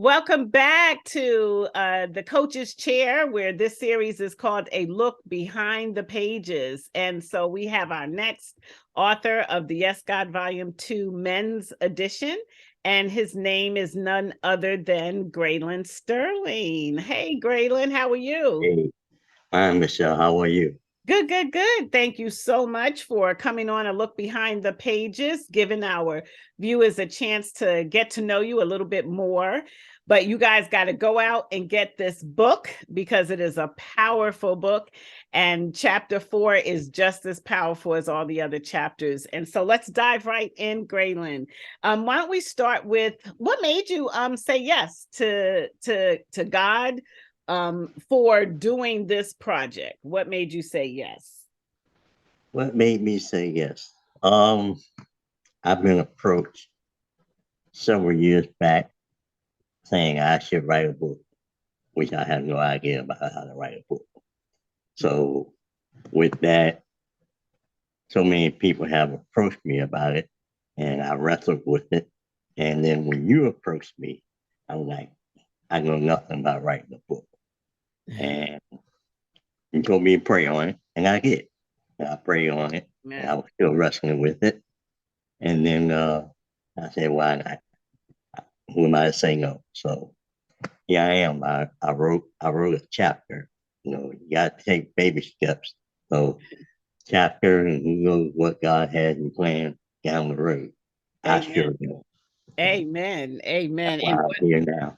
Welcome back to the Coach's Chair, where this series is called A Look Behind the Pages. And so we have our next author of the Yes God Volume 2 Men's Edition, and his name is none other than Grayling Sterling. Hey, Grayling, how are you? Hey, hi, Michelle. How are you? Good, good, good. Thank you so much for coming on A Look Behind the Pages, giving our viewers a chance to get to know you a little bit more. But you guys got to go out and get this book because it is a powerful book. And chapter 4 is just as powerful as all the other chapters. And so let's dive right in, Graylin. Why don't we start with what made you say yes to God for doing this project? What made you say yes? What made me say yes? Um, I've been approached several years back saying I should write a book, which I have no idea about how to write a book. So with that, so many people have approached me about it, and I wrestled with it. And then when you approached me, I was like, I know nothing about writing a book. And you told me to pray on it, and I did. And I prayed on it, and I Man. was still wrestling with it. And then I said, why not? Who am I to say no? So here I am. I wrote a chapter. You got to take baby steps. So chapter, and who knows what God has in plan down the road. I Amen. sure do. Amen. That's Amen. why I'm here now.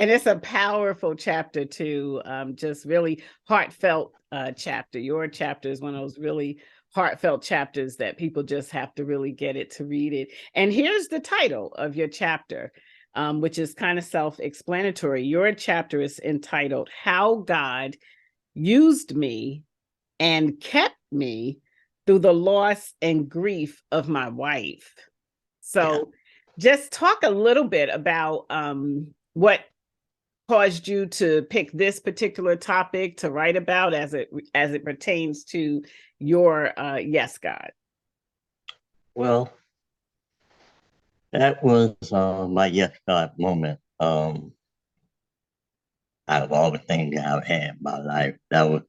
And it's a powerful chapter too. Just really heartfelt chapter. Your chapter is one of those really heartfelt chapters that people just have to really get it to read it. And here's the title of your chapter, which is kind of self-explanatory. Your chapter is entitled "How God Used Me and Kept Me Through the Loss and Grief of My Wife." Yeah. So just talk a little bit about what caused you to pick this particular topic to write about as it pertains to your yes God. Well, that was my yes God moment. Out of all the things I've had in my life, that was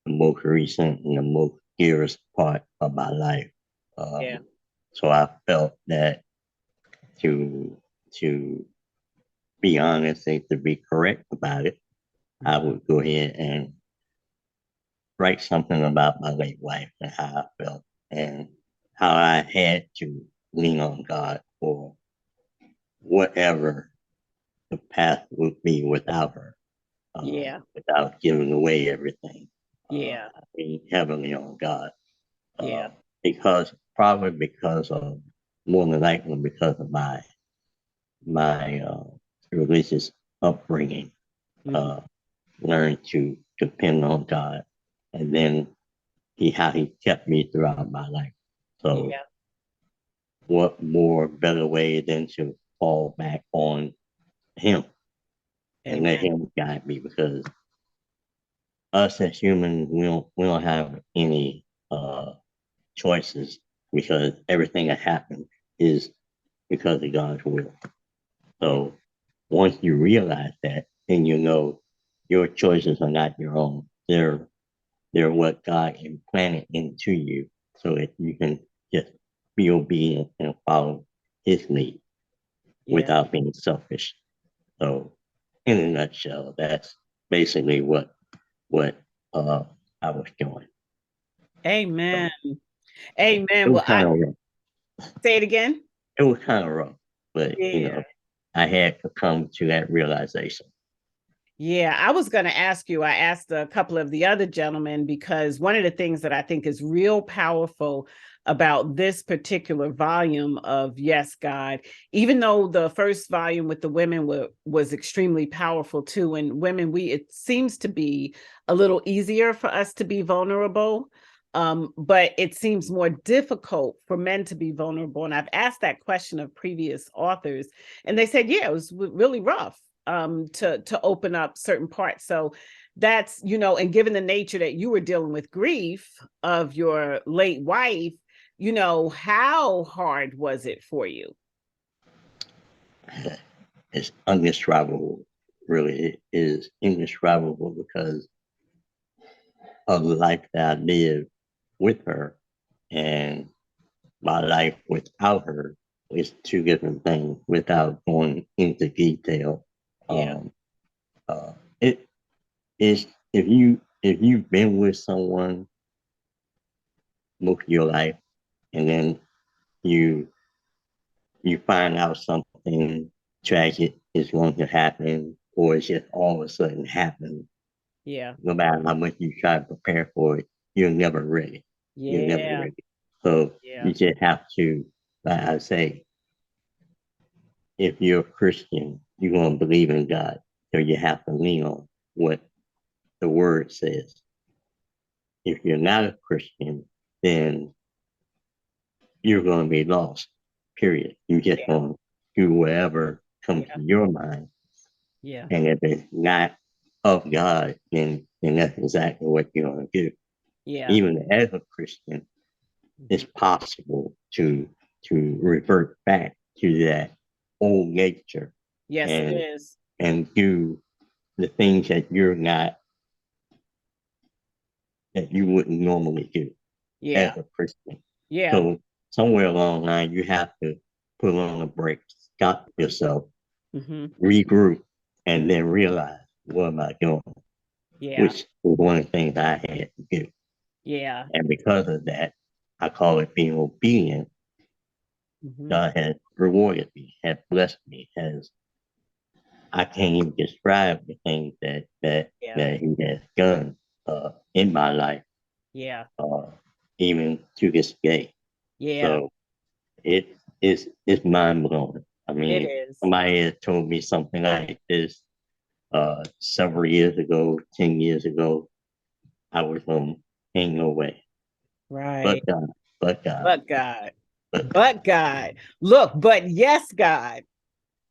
the most recent and the most dearest part of my life. Yeah. So I felt that to to be honest and to be correct about it, I would go ahead and write something about my late wife and how I felt and how I had to lean on God for whatever the path would be without her, Yeah. without giving away everything. Yeah. I lean heavily on God Yeah. because probably because of more than likely because of my religious upbringing. Mhm. Uh, Learned to depend on God, and then how He kept me throughout my life. So, Yeah. what more better way than to fall back on Him and let Amen. Him guide me? Because us as humans, we don't have any choices because everything that happens is because of God's will. Yeah. So once you realize that, then you know your choices are not your own. They're what God implanted into you so that you can just be obedient and follow his lead Yeah. without being selfish. So in a nutshell, that's basically what uh, I was doing. Amen. So it Amen. was Well, I kind of rough. say it again. It was kind of rough, but Yeah. I had to come to that realization. Yeah, I was going to ask you. I asked a couple of the other gentlemen because one of the things that I think is real powerful about this particular volume of Yes, God, even though the first volume with the women was extremely powerful too, and women, it seems to be a little easier for us to be vulnerable. But it seems more difficult for men to be vulnerable. And I've asked that question of previous authors, and they said, yeah, it was really rough to open up certain parts. So that's, and given the nature that you were dealing with grief of your late wife, how hard was it for you? It's indescribable. Really, it is indescribable because of the life that I lived with her and my life without her is two different things without going into detail. Yeah. Um, it is if you've been with someone most of your life and then you you find out something tragic is going to happen or it's just all of a sudden happen, Yeah. no matter how much you try to prepare for it, you're never ready. You're never Yeah. ready. So Yeah. you just have to, like I say, if you're a Christian, you're going to believe in God. So you have to lean on what the word says. If you're not a Christian, then you're going to be lost, period. You just Yeah. going to do whatever comes Yeah. to your mind. Yeah. And if it's not of God, then that's exactly what you're going to do. Yeah. Even as a Christian, it's Mhm. possible to revert back to that old nature Yes, it and is. and do the things that you're not that you wouldn't normally do Yeah. as a Christian. Yeah. So somewhere along the line, you have to put on the brakes, stop yourself, Hmm. regroup, and then realize what am I doing, Yeah. which was one of the things I had to do. Yeah. And because of that, I call it being obedient. Hmm. God has rewarded me, has blessed me, has I can't even describe the things Yeah. that He has done in my life, Yeah. uh, even to this day. Yeah. So it's mind blowing. I It mean, is. somebody had told me something like this several years ago, 10 years ago. I was ain't no way, Right. but God, but God, But God. but God, But God. Look, but yes, God.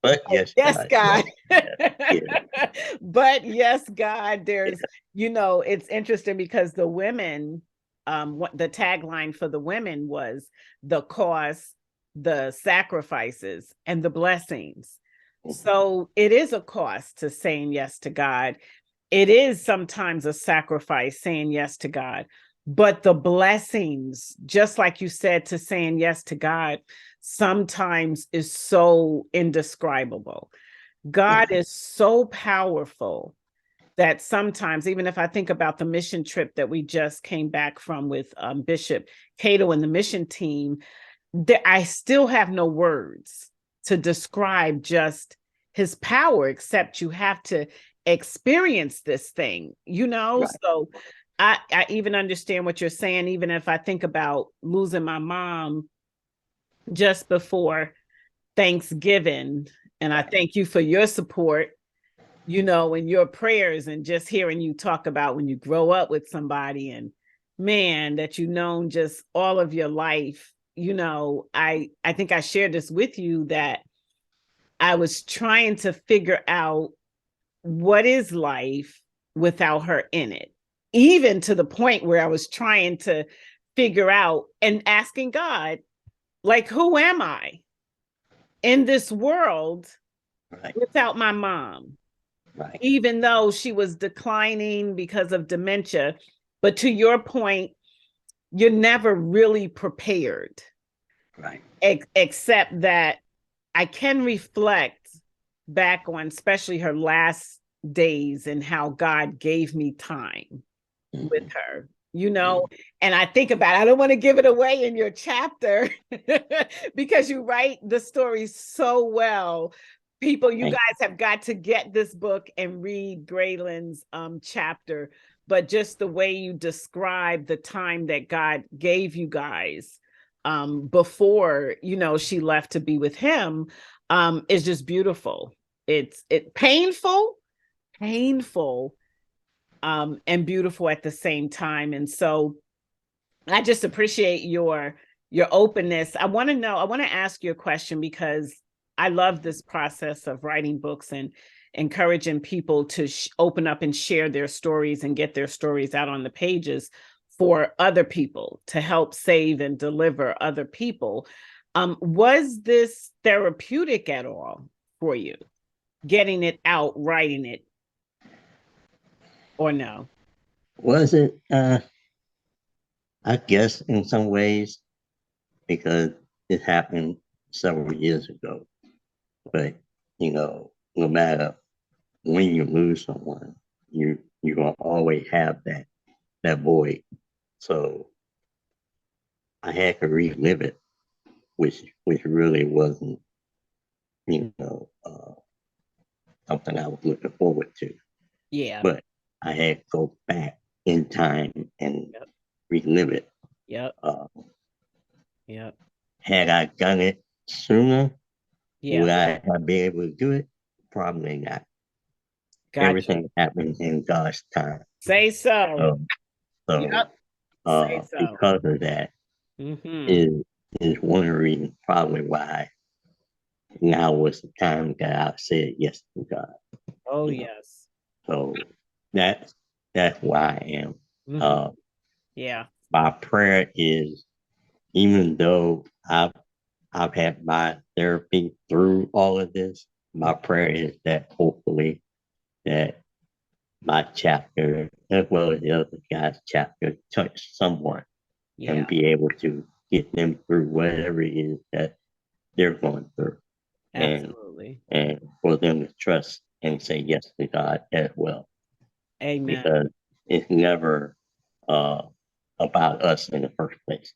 but yes, Yes, God, God. yes, yes, yes, But yes, God, yes. it's interesting because the women, what the tagline for the women was the cost, the sacrifices, and the blessings. So it is a cost to saying yes to God. It is sometimes a sacrifice saying yes to God, but the blessings, just like you said, to saying yes to God, sometimes is so indescribable. God Mhm. is so powerful that sometimes, even if I think about the mission trip that we just came back from with Bishop Cato and the mission team, I still have no words to describe just his power, except you have to experience this thing, you know? Right, So I even understand what you're saying, even if I think about losing my mom just before Thanksgiving. And I right, thank you for your support, and your prayers, and just hearing you talk about when you grow up with somebody and man that you've known just all of your life. I think I shared this with you that I was trying to figure out what is life without her in it, even to the point where I was trying to figure out and asking God, like, who am I in this world right, without my mom? right, Even though she was declining because of dementia. But to your point, you're never really prepared, right. except that I can reflect back on, especially her last days, and how God gave me time with Mm-hmm. her, Mm-hmm. and I think about it. I don't want to give it away in your chapter because you write the story so well. People, you Thank guys have got to get this book and read Grayling's chapter, but just the way you describe the time that God gave you guys before, she left to be with him, is just beautiful. It painful, and beautiful at the same time. And so I just appreciate your openness. I want to ask you a question because I love this process of writing books and encouraging people to open up and share their stories and get their stories out on the pages for other people to help save and deliver other people. Was this therapeutic at all for you? getting it out, writing it, or no? Was it? I guess in some ways because it happened several years ago. But no matter when you lose someone, you gonna always have that void. So I had to relive it, which really wasn't you know uh, something I was looking forward to. Yeah. But I had to go back in time and Yep. relive it. Yep. Uh, Yep. had I done it sooner, Yeah. would I have been able to do it? Probably not. Gotcha. Everything happens in God's time. Say so. So, so Yep. Say so. because of that Mm-hmm. is one of the reasons probably why now was the time that I said yes to God. Oh, You know, yes. so that's that's why I am. Mm-hmm. Uh, Yeah. my prayer is even though I've had my therapy through all of this, my prayer is that hopefully that my chapter, as well as the other guy's chapter, touch someone and Yeah. be able to get them through whatever it is that they're going through, and Absolutely. for them to trust and say yes to God as well, Amen. because it's never uh, about us in the first place.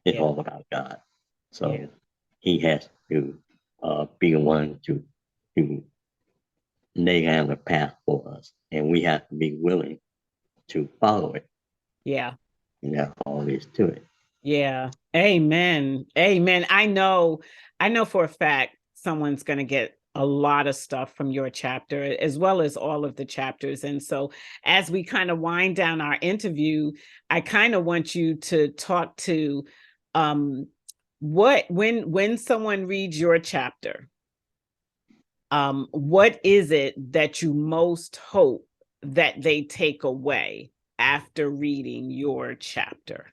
It's Yeah. all about God. Yeah. So He has to be the one to lay down the path for us, and we have to be willing to follow it. Yeah. And that's all there is to it. Yeah. Amen. Amen. I know for a fact someone's going to get a lot of stuff from your chapter as well as all of the chapters. And so as we kind of wind down our interview, I kind of want you to talk to um what when someone reads your chapter, what is it that you most hope that they take away after reading your chapter?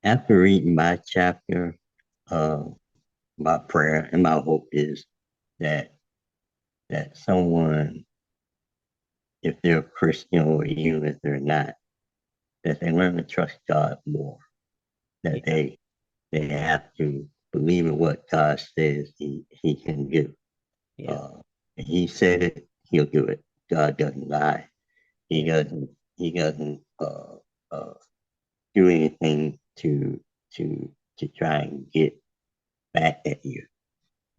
After reading my chapter, uh, my prayer and my hope is that someone, if they're a Christian or even if they're not, that they learn to trust God more. That Yeah. they have to believe in what God says He can do. Yeah. Uh, if He said it, He'll do it. God doesn't lie. He Yeah. doesn't uh, do anything to try and get back at you,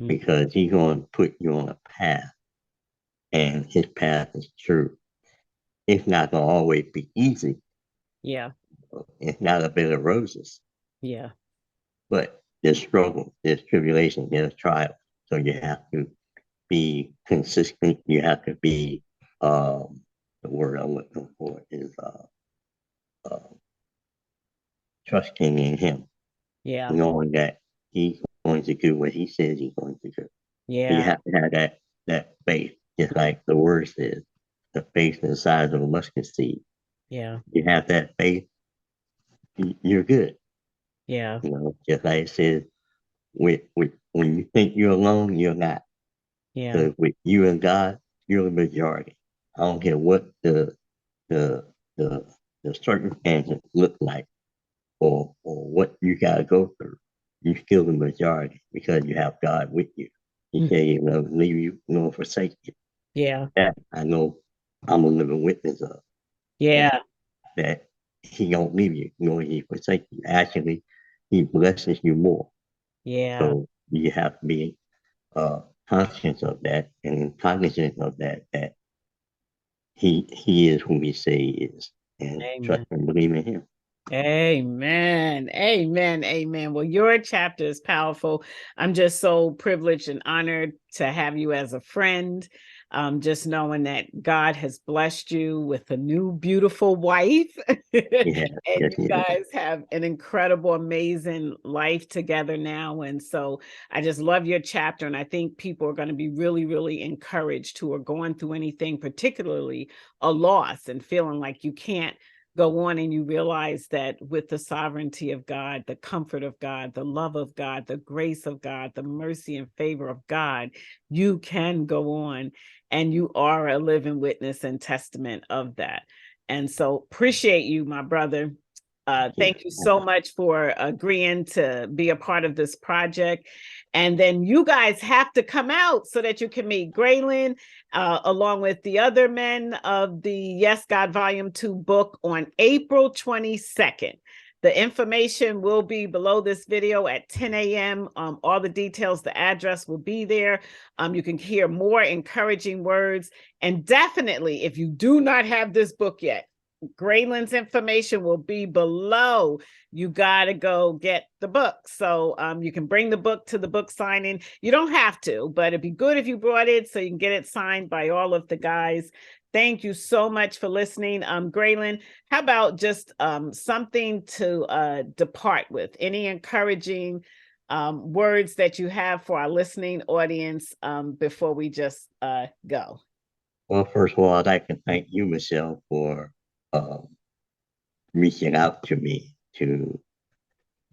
Mhm. because He's going to put you on a path, and His path is true. It's not going to always be easy. Yeah. It's not a bed of roses, Yeah. but there's struggle, there's tribulation, there's trial. So you have to be consistent. You have to be, the word I'm looking for is uh, trusting in Him, Yeah. knowing that He's going to do what He says He's going to do. You Yeah. have to have that faith, just like the word says, the faith the size of a mustard seed. Yeah. You have that faith, you're good. Yeah. Just like it says, when you think you're alone, you're not. Yeah. Because with you and God, you're the majority. I don't care what the the the circumstances look like, or what you gotta go through. You still the majority because you have God with you. He Mm. said He will never leave you nor forsake you. Yeah. That I know, I'm a living witness of that. Yeah. That He don't leave you nor He forsake you. Actually, He blesses you more. Yeah. So you have to be conscious of that and cognizant of that, that he is who He say He is, and trust Amen. and believe in Him. Amen. Amen. Amen. Well, your chapter is powerful. I'm just so privileged and honored to have you as a friend. Just knowing that God has blessed you with a new beautiful wife, Yeah, and yes, you He is. guys have an incredible, amazing life together now. And so I just love your chapter. And I think people are going to be really, really encouraged who are going through anything, particularly a loss and feeling like you can't go on and you realize that with the sovereignty of God, the comfort of God, the love of God, the grace of God, the mercy and favor of God, you can go on and you are a living witness and testament of that. And so appreciate you, my brother. Thank you so much for agreeing to be a part of this project. And then you guys have to come out so that you can meet Grayling, along with the other men of the Yes God Volume 2 book on April 22nd. The information will be below this video at 10 a.m. All the details, the address will be there. You can hear more encouraging words. And definitely, if you do not have this book yet, Grayling's information will be below. You got to go get the book. So you can bring the book to the book signing. You don't have to, but it'd be good if you brought it so you can get it signed by all of the guys. Thank you so much for listening. Grayling, how about just something to depart with? Any encouraging words that you have for our listening audience before we just go? Well, first of all, I'd like to thank you, Michelle, for um, reaching out to me to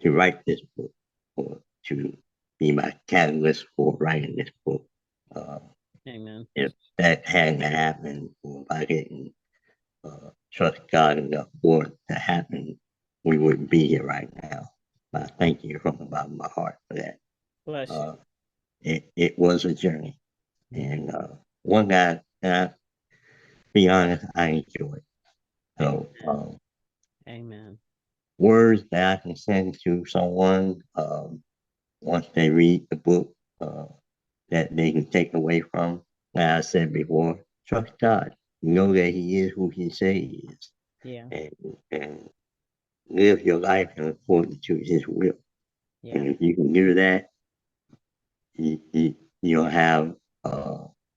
write this book, or to be my catalyst for writing this book. Uh, Amen. if that hadn't happened, or if I didn't trust God enough for it to happen, we wouldn't be here right now. I thank you from the bottom of my heart for that. Bless you. It was a journey, and one that, be honest, I enjoyed. So, Amen. words that I can send to someone once they read the book, that they can take away from. Like I said before, trust God. Know that He is who He says He is, Yeah. and live your life in accordance to His will. Yeah. And if you can do that, you'll have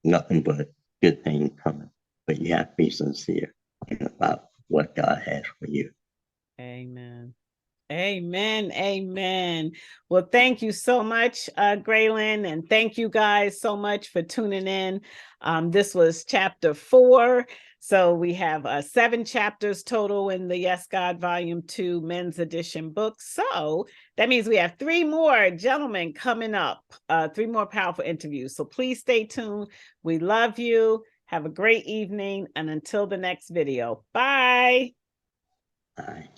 nothing but good things coming. But you have to be sincere about what God has for you. Amen. Amen. Amen. Well, thank you so much, Grayling, and thank you guys so much for tuning in. This was chapter 4. So we have 7 chapters total in the Yes God Volume 2 Men's Edition book. So that means we have 3 more gentlemen coming up, 3 more powerful interviews. So please stay tuned. We love you. Have a great evening. And until the next video, bye. Bye.